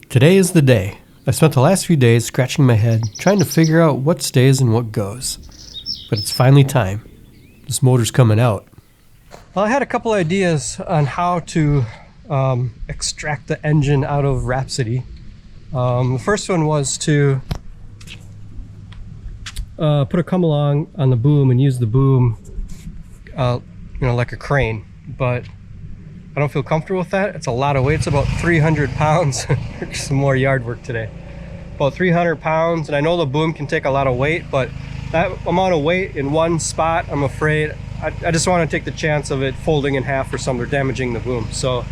Today is the day. I spent the last few days scratching my head, trying to figure out what stays and what goes. But it's finally time. This motor's coming out. Well, I had a couple ideas on how to extract the engine out of Rhapsody. The first one was to put a come along on the boom and use the boom like a crane, but I don't feel comfortable with that. It's a lot of weight. It's about 300 pounds. Some more yard work today. About 300 pounds, and I know the boom can take a lot of weight, but that amount of weight in one spot, I'm afraid, I just want to take the chance of it folding in half or something or damaging the boom. So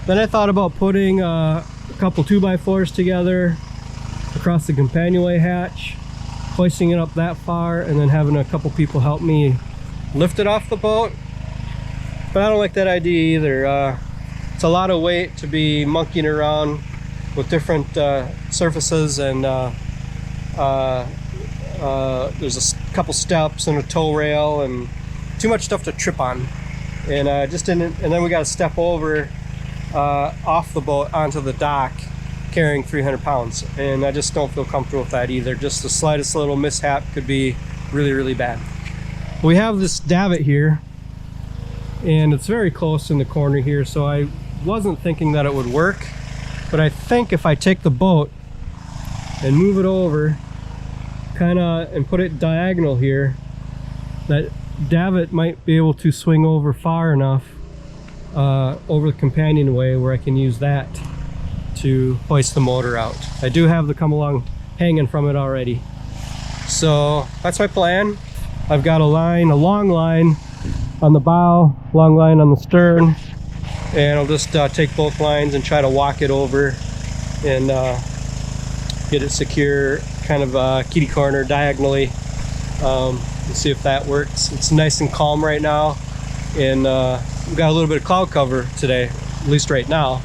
then I thought about putting a couple 2x4s together across the companionway hatch, hoisting it up that far, and then having a couple people help me lift it off the boat. But I don't like that idea either. It's a lot of weight to be monkeying around with different surfaces, and there's a couple steps and a tow rail and too much stuff to trip on. And just didn't. And then we got to step over off the boat onto the dock, carrying 300 pounds, and I just don't feel comfortable with that either. Just the slightest little mishap could be really, really bad. We have this davit here, and it's very close in the corner here, so I wasn't thinking that it would work, but I think if I take the boat and move it over and put it diagonal here, that davit might be able to swing over far enough over the companionway where I can use that to hoist the motor out. I do have the come along hanging from it already, so that's my plan. I've got a long line on the bow, long line on the stern, and I'll just take both lines and try to walk it over and get it secure, kind of kitty corner diagonally, and see if that works. It's nice and calm right now, and we've got a little bit of cloud cover today, at least right now,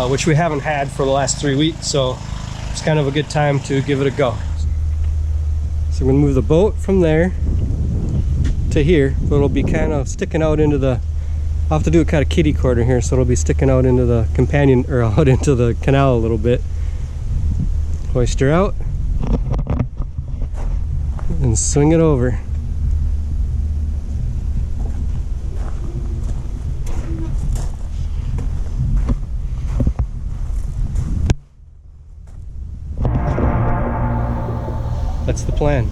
which we haven't had for the last 3 weeks, so it's kind of a good time to give it a go. So we're gonna move the boat from there to here, but it'll be kind of sticking out into the, I'll have to do a kind of kitty corner here, so it'll be sticking out into the companion, or out into the canal a little bit. Hoist her out and swing it over. That's the plan.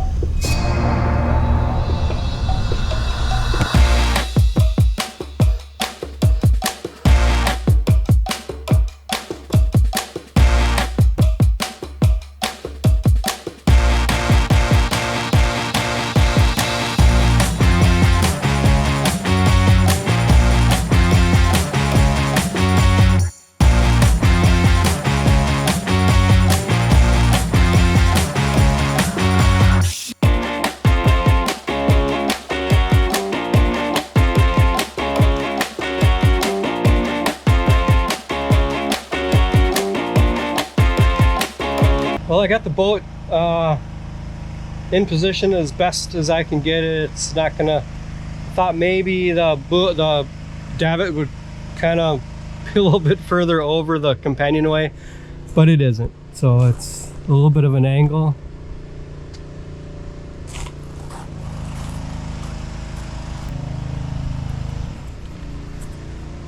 Well, I got the boat in position as best as I can get it. It's not gonna, thought maybe the davit would kind of be a little bit further over the companionway, but it isn't. So it's a little bit of an angle.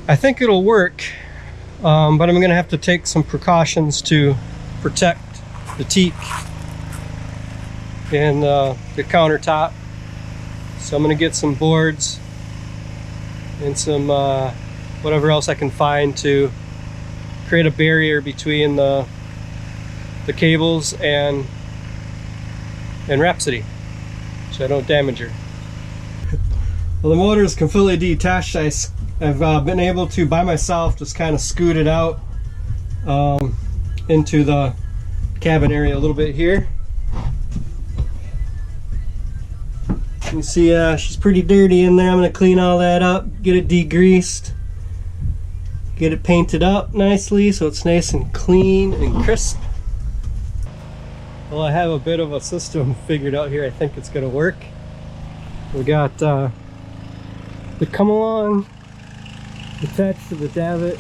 I think it'll work, but I'm gonna have to take some precautions to protect the teak and the countertop. So I'm gonna get some boards and some whatever else I can find to create a barrier between the cables and Rhapsody, so I don't damage her. Well, the motor is completely detached. I've been able to, by myself, just kind of scoot it out into the cabin area a little bit here. You can see she's pretty dirty in there. I'm going to clean all that up, get it degreased, get it painted up nicely so it's nice and clean and crisp. Well, I have a bit of a system figured out here. I think it's going to work. We got the come along attached to the davit.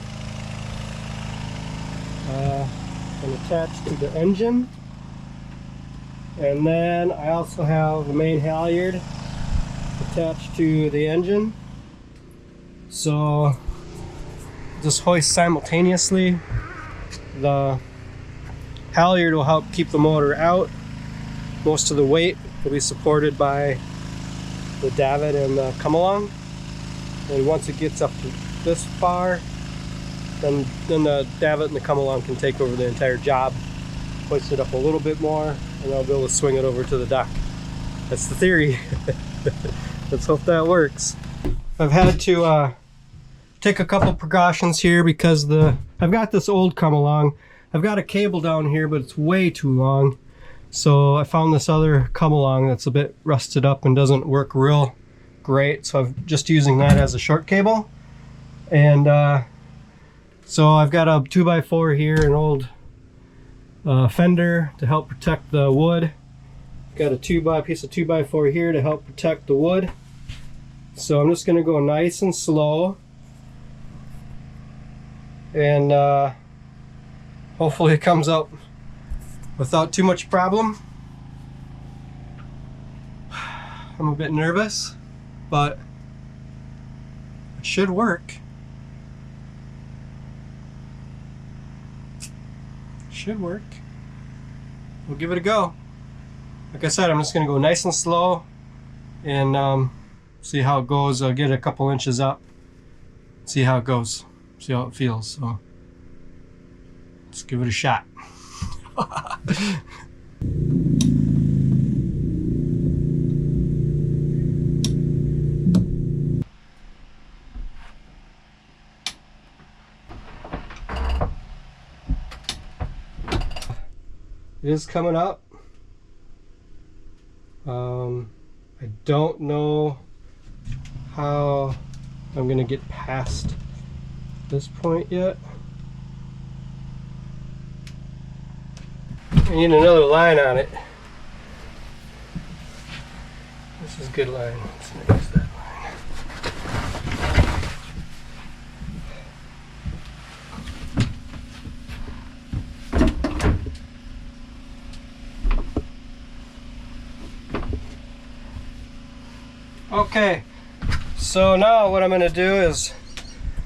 and attached to the engine. And then I also have the main halyard attached to the engine. So just hoist simultaneously. The halyard will help keep the motor out. Most of the weight will be supported by the davit and the come along. And once it gets up to this far, then the davit and the come along can take over the entire job. Hoist it up a little bit more, and I'll be able to swing it over to the dock. That's the theory. Let's hope that works. I've had to take a couple precautions here because I've got this old come along. I've got a cable down here, but it's way too long. So I found this other come along that's a bit rusted up and doesn't work real great. So I'm just using that as a short cable. And so I've got a 2x4 here, an old fender to help protect the wood. Got a piece of 2x4 here to help protect the wood. So I'm just going to go nice and slow, and hopefully it comes out without too much problem. I'm a bit nervous, but it should work. Should work. We'll give it a go. Like I said, I'm just going to go nice and slow and see how it goes. I'll get a couple inches up, see how it goes, see how it feels. So let's give it a shot. It is coming up. I don't know how I'm gonna get past this point yet. I need another line on it. This is a good line. Let's use that line. Okay, so now what I'm going to do is,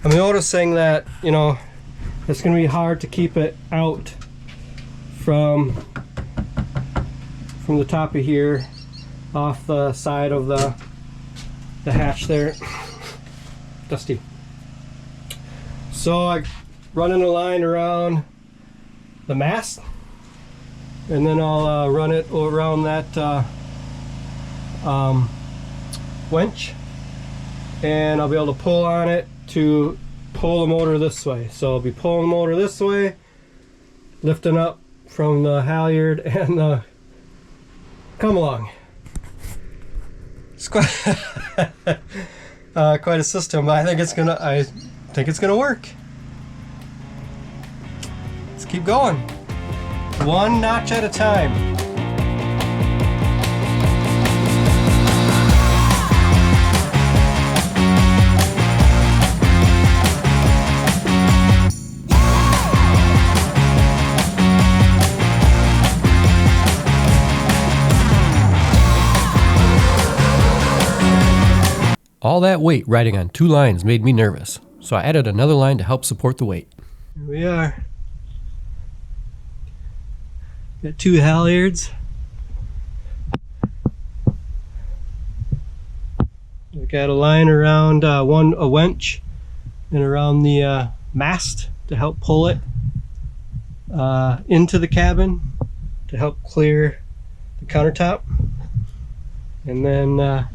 I'm noticing that, you know, it's going to be hard to keep it out from the top of here, off the side of the hatch there. Dusty. So I running a line around the mast, and then I'll run it around that winch, and I'll be able to pull on it to pull the motor this way. So I'll be pulling the motor this way, lifting up from the halyard and the come along. It's quite quite a system, but I think it's gonna work. Let's keep going, one notch at a time. All that weight riding on two lines made me nervous, so I added another line to help support the weight. Here we are. Got two halyards. We've got a line around a winch and around the mast to help pull it into the cabin to help clear the countertop. And then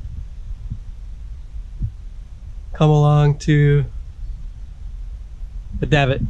come along to the davit.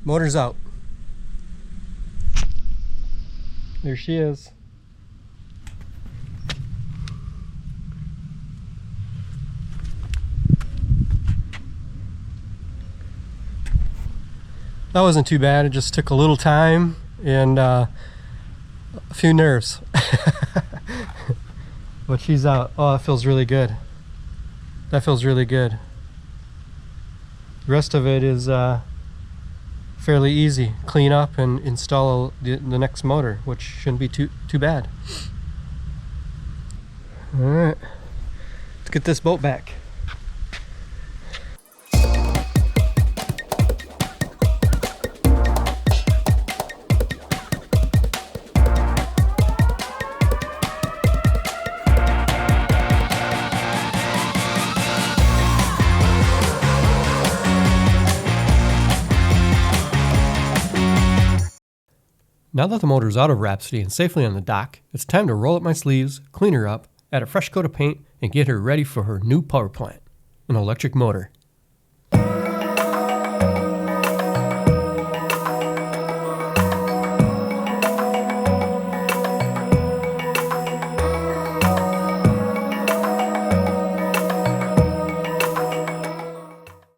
motor's out. There she is. That wasn't too bad. It just took a little time and a few nerves. But she's out. Oh, that feels really good. That feels really good. The rest of it is fairly easy. Clean up and install the next motor, which shouldn't be too bad. All right, let's get this boat back. Now that the motor's out of Rhapsody and safely on the dock, it's time to roll up my sleeves, clean her up, add a fresh coat of paint, and get her ready for her new power plant, an electric motor.